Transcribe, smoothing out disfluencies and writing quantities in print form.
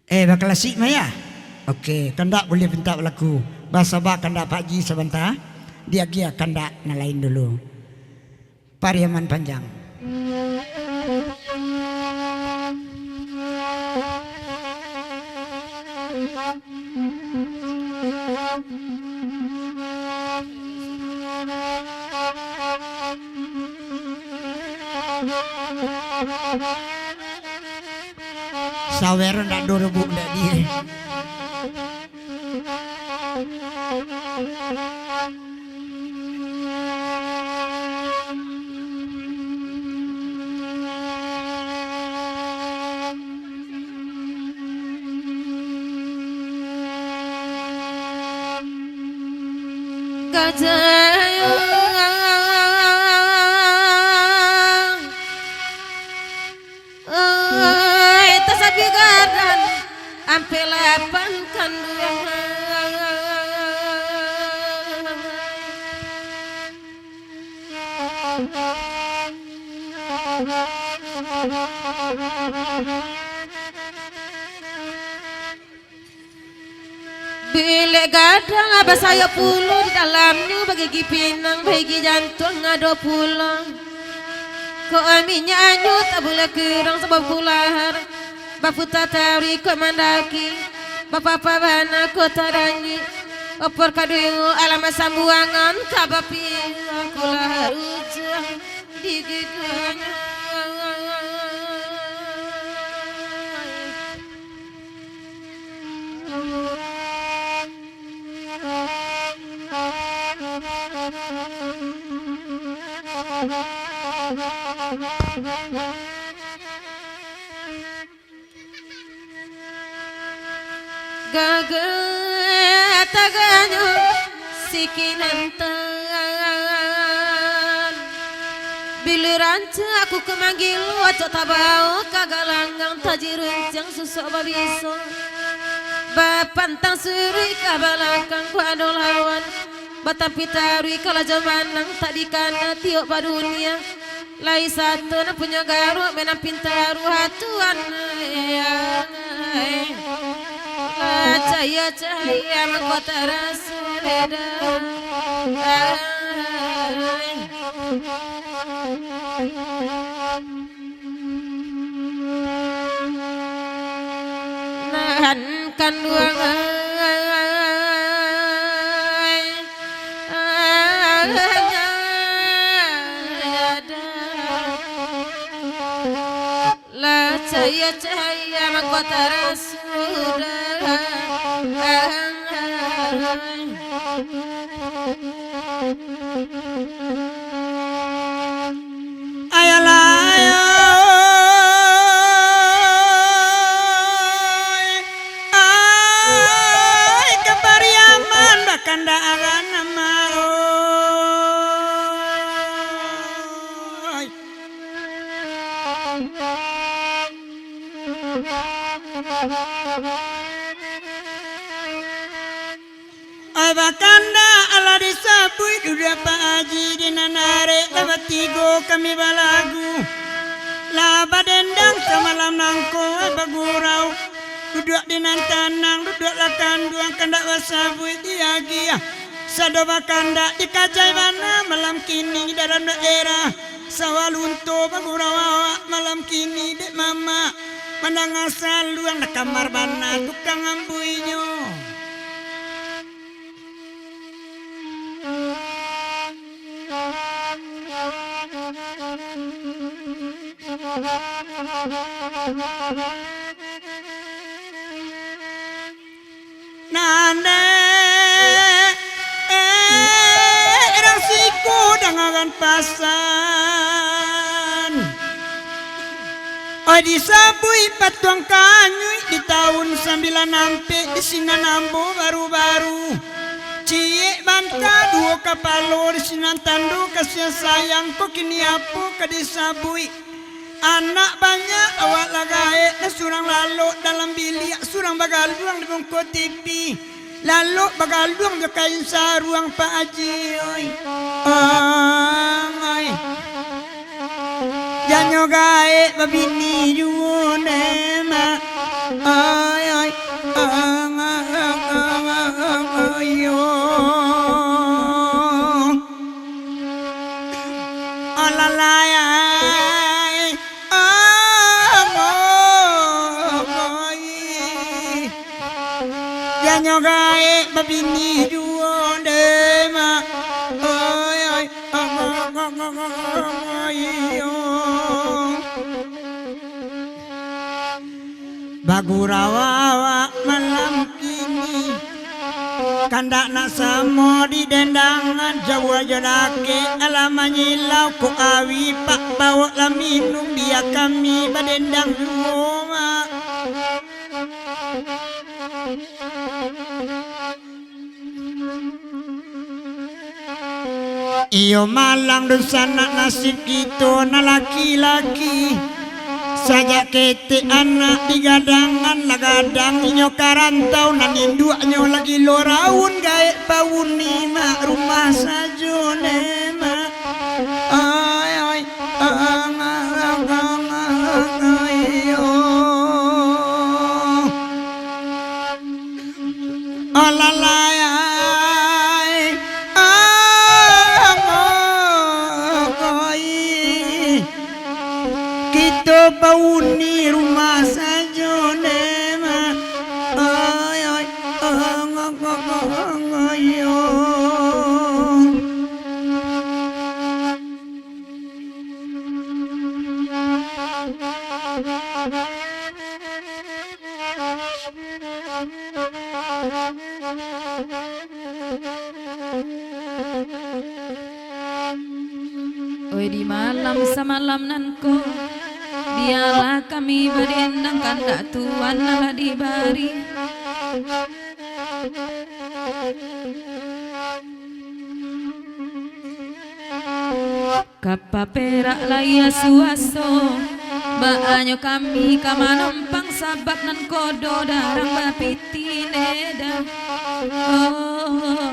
Bakal asik Maya. Okey, kandak boleh minta lagu. Bahasa ba kandak Pak Ji sebentar. Dia gia kandak nalain dulu. Pariaman panjang. Sawer ndak dorobuk ndak dia. Tasabigaran ampelapan kandung bila gadang abah saya puluh di dalamnya bagi pinang bagi jantung ada pulang ko aminya anyu tak boleh kurang sebab kulahar baputa tari ko mandaki bapak pabana ko tarangi opor kaduyo alama sambuangan kabapi kulahar ujang digiganya gagal taganya sikinantan biliran aku kemanggil wajah tabau kagalanggang tajiruncang susuk babiso bapantang suri kabalangkang kuadol lawan batang pitarui kala jamanang tak dikana tiok padunia lai satu na punya garuk menang pintaru hatuan cahaya cahaya mahkota rasuleda nahan kandungan cahaya cahaya mahkota rasulullah Ayalah ayo ay kepariaman bakanda aran nama ay bakanda ala disabui duda Pak Haji dinanare labatigo kami balagu laba dendang samalam nangko bagurau duduk dinan tanang duduk lakan duang kandak wasabui diagia sado bakanda dikacai mana malam kini dalam daerah sawalunto bagurau awak malam kini dek mama mandang asal luang na kamar bana tukang ambuinyo nande erang siku dangangan pasan oh disabui patuang kanyui di tahun 96 di sina nambo baru-baru cie banta dua kapalo di sina tandu kasih sayang kok kini apa ke disabui anak banyak awak lagae na surang lalu dalam bilik surang bagaluang di bongko TV lalu bagaluang di kain saruang Pak Haji oi oi janyo gae babini juone ma oi oi Nyogai babini duo dema oi oi Bagurawawa malam ini kandak nak samo di dendangan Jawa jodake alamanyilau ku awi pak bawa laminum biar kami badendang rumah iyo malang dosana nasib kita na laki-laki saja kete anak digadangan lagadang inyo karantau nan induaknyo lagi loraun gaek paun nima rumah sajo nema ay ay pauni rumah sajo nema ay ay ayo Oi di malam samalam nanko biarlah kami berendang kandak tuan ala dibari kapa perak laya suaso baanyo kami kamanompang sabat nan kodo darang bapiti neda oh